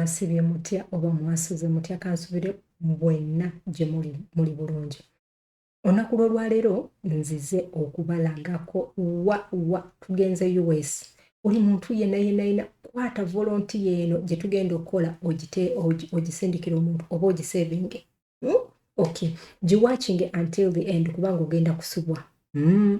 mwansibye mutya oba mwasuze mutya kansubire mwenna gye muli bulungi. Olunaku lw'olwaleero nzize okubalagako wa tugenze US. Oli muntu yenna kwata volontiya eno gye tugenda okukola ogisindikira omuntu oba ogisevinge. Okay, watching until the end kubanga ogenda kusubwa.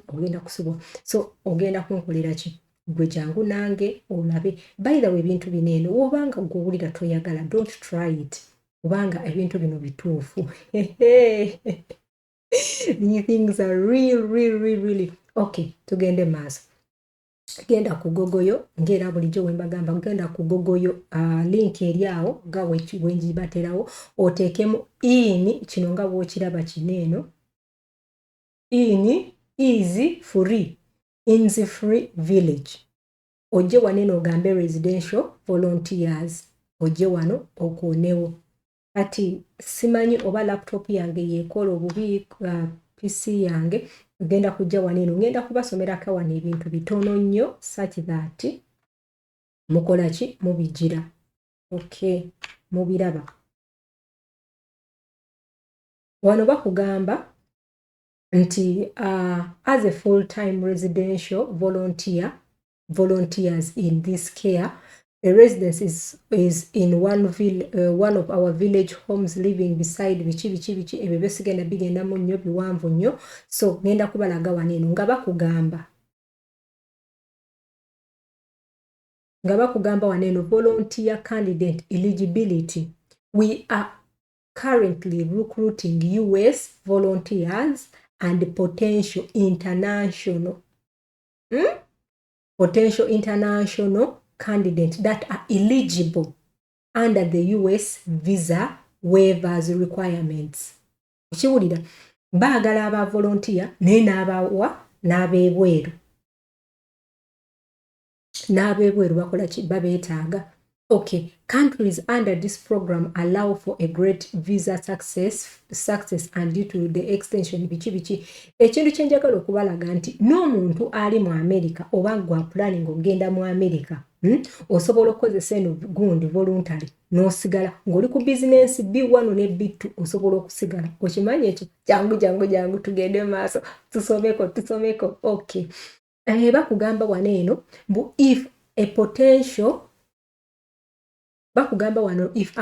Ogenda kusubwa. So ogenda kunkolera ki? Gwe jangu nange olabe. By the way, ebintu bineeno wobanga gw'owulira toyagala, don't try it. Kubanga ebintu bino bituufu. These things are really. Okay, tugende maaso. Genda ku Gogoyo, ngera bulijjo wembagamba genda ku Gogoyo, link eri awo nga wenjibaterawo, oteekemu in kino nga bw'okiraba kineeno. In easy free, Inzi Free Village. Ojje waneno ogambe residential volunteers. Ojje wano okoonewo. Kati simanyi oba laptop yange yekola obubi, PC yange genda kujja waneno ngenda kubasomerako wano ebintu bitono nnyo such that mukola ki mubijira. Okay, mubiraba. Wano bakugamba nti as a full-time residential volunteers in this care, a residence is in one of our village homes living beside bichi ebyo besigenda bigendamu nnyo biwanvu nnyo. So ngenda kubalaga waneno nga bakugamba waneno volunteer candidate eligibility. We are currently recruiting US volunteers and potential international candidates that are eligible under the US visa waivers requirements. Kiwulira baagala aba volunteer naye n'abeebweru bakola ki babeetaaga. Okay, countries under this program allow for a great visa success and due to the extension bichi. Ekintu kyenjagala okubalaga nti n'omuntu ali mu America oba gwa planning ogenda mu America, osobola okukozesa eno gundi voluntary n'osigala ng'oli ku business B1 ne B2 osobola okusigala. Okimanyi ekyo? Jangu tugende maaso tusomeko. Okay, bakugamba waneeno if a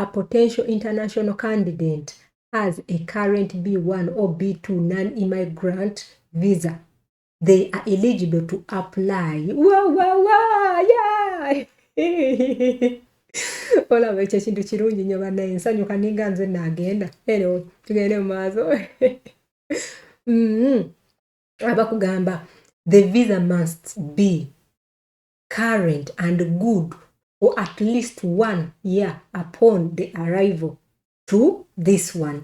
potential international candidate has a current B1 or B2 non-immigrant visa, they are eligible to apply. Yeah. Olaba ekyo kintu kirungi nnyo bannaye, nsanyuka ninga nze naagenda. Anyway, tugende mu maaso. Abakugamba the visa must be current and good for at least 1 year upon the arrival to this one.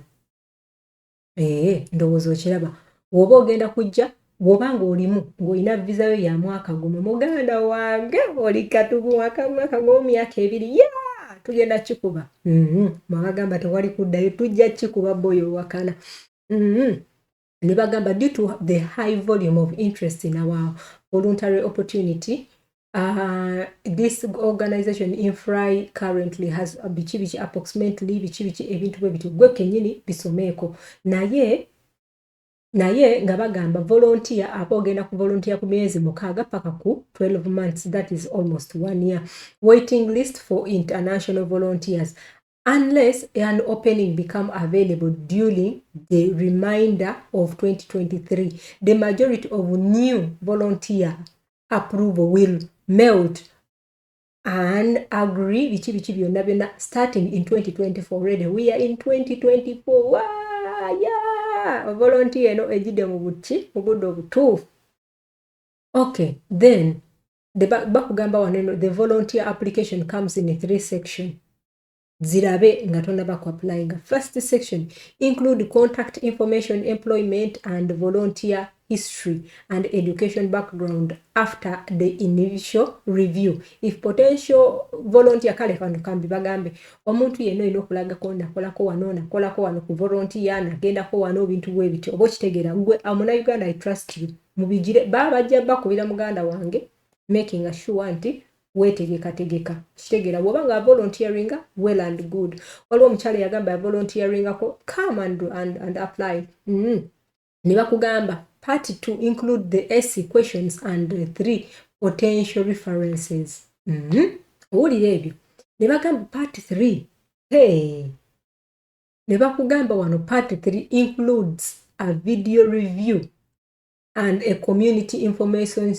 Ndowooza okiraba. Woba ogenda kujja, wobanga olimu ng'olina visa yo ya mwaka gumu, muganda wange oli katubu mwaka gw'emyaka 2, tugenda kikuba. Mwabagamba tewali kuddayo, tujja kikuba boyo wakana. Ne bagamba due to the high volume of interest in our voluntary opportunity, this organization Infry currently has bichi approximately bichi ebintu bwe bityo gwe kenyini bisomeeko naye nga bagamba volunteer abogenda ku volunteer ku myezi 6 paka ku 12 months, that is almost 1 year. Waiting list for international volunteers unless an opening become available during the remainder of 2023. The majority of new volunteer approval will melt and agree bichi byonna starting in 2024 already. We are in 2024. Volunteer no ejide mu buchi obudde obutuufu. Okay, then bakugamba waneno the volunteer application comes in 3 sections. Zirabe nga tonaba ku applying. First section include contact information, employment and volunteer history and education background after the initial review. If potential volunteer kale kan bagambe omuntu yenno ino kulagako nakolako wano ku volunteer nagendako wano bintu bwe bityo obo kitegeera gwe amuna Uganda I trust you mubijire baba bajja bakubira muganda wange making sure nti wetegeka kitegeera bwoba nga volunteeringa well and good waliwo omukyala yagamba volunteeringako come and apply ne bakugamba part 2 include the essay questions and 3 potential references owulira ebyo ne bagamba part 3 ne bakugamba wano part 3 includes a video review and a community information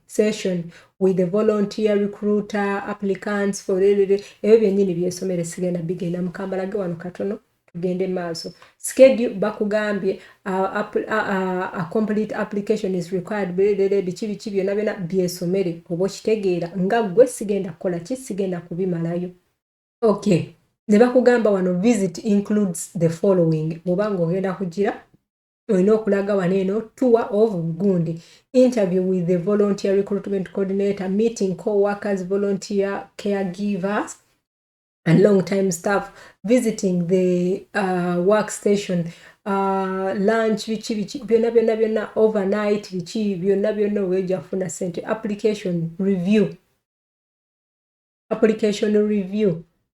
session with the volunteer recruiter applicants for ebyo byennyini byesomere sigenda bigenda mukambalage wano katono tugende maaso schedule bakugambye a complete application is required biki byonna byesomere oba okitegeera nga gwe sigenda kukola ki sigenda kubimalayo okay ne bakugamba wano visit includes the following obanga ogenda kugira olina okulaga wano eno tour of Bugundi, interview with the volunteer recruitment coordinator, meeting co-workers, volunteer caregivers and long-time staff, visiting the workstation, lunch biki byonna overnight biki byonna wejafuna sente, application review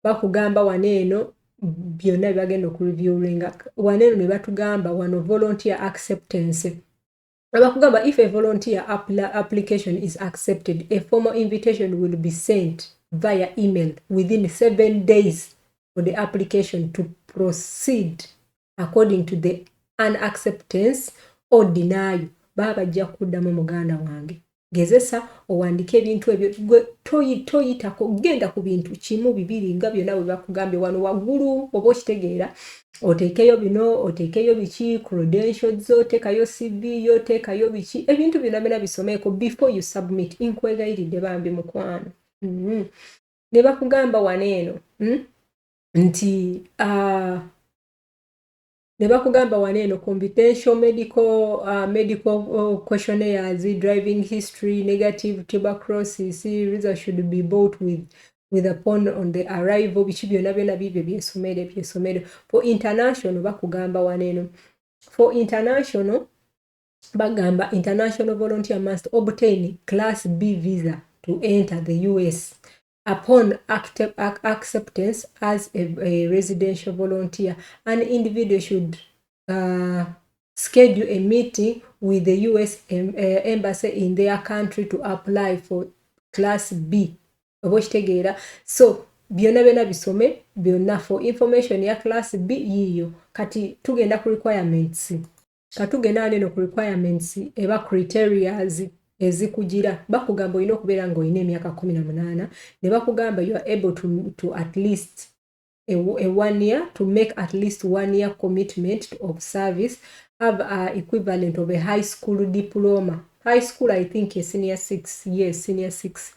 bakugamba wano eno byonna bagenda okureviewinga wano eno ne batugamba wano volunteer acceptance bakugamba if a volunteer application is accepted a formal invitation will be sent via email within 7 days for the application to proceed according to the unacceptance or denial bajja kuddamu muganda wange gezesa owandike ebintu ebyo toyitako genda ku bintu kimu bibiri nga byonna bwe bakugambye wano waggulu oba okitegeera oteekeyo bino oteekeyo biki credentials oteekayo CV oteekayo biki ebintu byonna bisomeeko before you submit nkwegayiridde bambi mukwano ne bakugamba wano eno nti ne bakugamba wano eno confidential medical questionnaires, driving history, negative tuberculosis results should be bought with upon on the arrival biki byonna bibyo byesomere for international bakugamba wano eno for international bagamba international volunteer must obtain class B visa to enter the US upon acceptance as a residential volunteer. An individual should schedule a meeting with the US embassy in their country to apply for class B. So byonna bisome byonna for information ya class B yiyo kati tugenda ku requirements katugenda neno ku requirements eba criterias ezikugira bakugamba olina okubeera ng'olina emyaka 18 ne bakugamba you are able to at least a 1 year to make at least 1 year commitment of service, have a equivalent of a high school diploma. High school, I think, is senior 6. Yes, senior 6.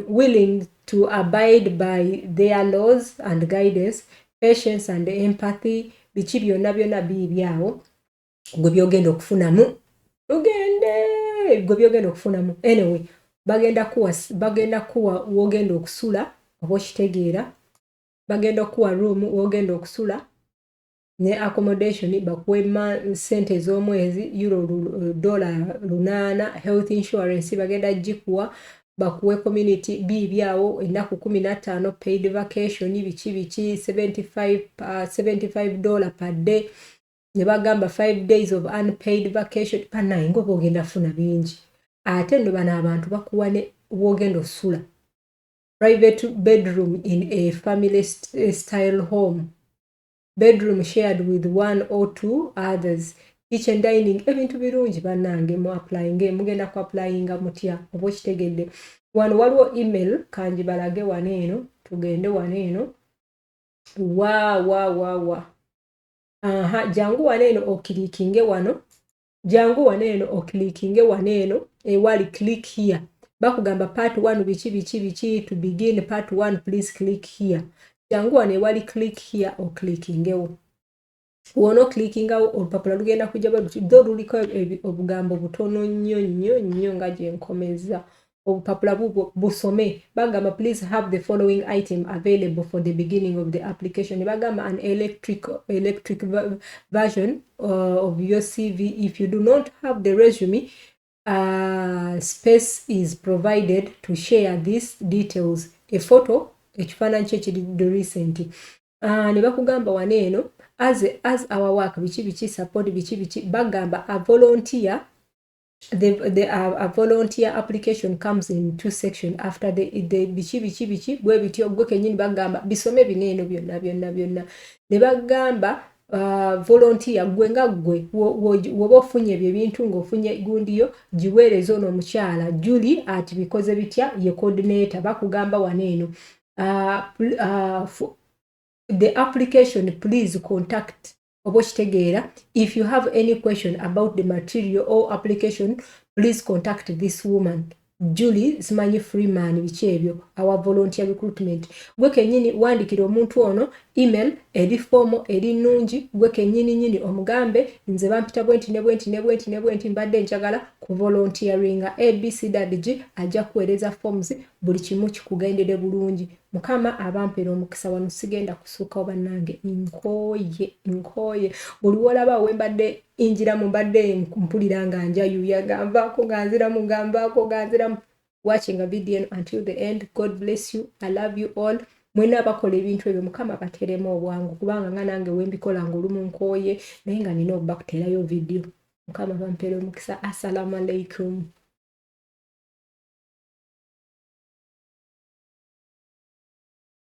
Willing to abide by their laws and guidance, patience and empathy. Biki byonna bibyawo gwe byogenda okufunamu anyway bagenda kuwa wogenda okusula oba okitegeera bagenda kuwa room wogenda okusula ne accommodation bakuwe sente ez'omwezi $8 health insurance bagenda gikuwa bakuwe community bibyawo ennaku 15 paid vacation biki $75 per day ne bagamba 5 days of unpaid vacation panaye ngoba ogenda funa bingi ate nno bano abantu bakuwa ne wogenda osula private bedroom in a family style home, bedroom shared with 1 or 2 others, kitchen dining ebintu birungi bannange mu applying mugenda ku applyinga mutya oba kitegedde wano waliwo email kanji balage waneeno tugende waneeno wa jangu waneeno okilikinge wano ewali click here bakugamba part 1 biki to begin part 1 please click here jangu wano ewali click here o clickingewo wono clickingawo olupapula lugenda kujja bwe luliko obugambo butono nnyo nga gye nkomeza obupapula busome bagamba please have the following item available for the beginning of the application bagamba an electric version of your CV if you do not have the resume space is provided to share these details. A photo ekifaananyi kye kiri recent. Ne bakugamba wano eno as our work biki support biki bagamba a volunteer. A volunteer application comes in 2 sections after the biki bwe bityo gwe kenyini bagamba bisome bineeno byonna ne bagamba volunteer gwe nga gwe woba ofunye ebyo ebintu ng'ofunye gundiyo giweereza ono omukyala Julie ati bikoze bitya ye coordinator bakugamba wano eno the application please contact Oboshitegeera. If you have any question about the material or application, please contact this woman. Julie Simanyi Freeman bichebyo our volunteer recruitment. Gwe kenyini wandikira omuntu ono email eri formo eri nungi gwe kenyini omugambe nze bampita bwenti mbadde njagala ku volunteering ABCDG ajja kuweereza forms buli kimu kikugendere bulungi. Mukama abampera omukisa wano sigenda kusuuka obannange nkooye buli wolaba wembadde injira mu mbadde mpulira nga njayu yagambaako ganziramu watching a video until the end. God bless you. I love you all. Mwena abakola ebintu ebyo Mukama bateremu obwangu kubanga nga nange wembikola ng'olumu nkooye naye nga nina okuba kuteerayo video. Mukama bampera omukisa. Assalamu alaikum.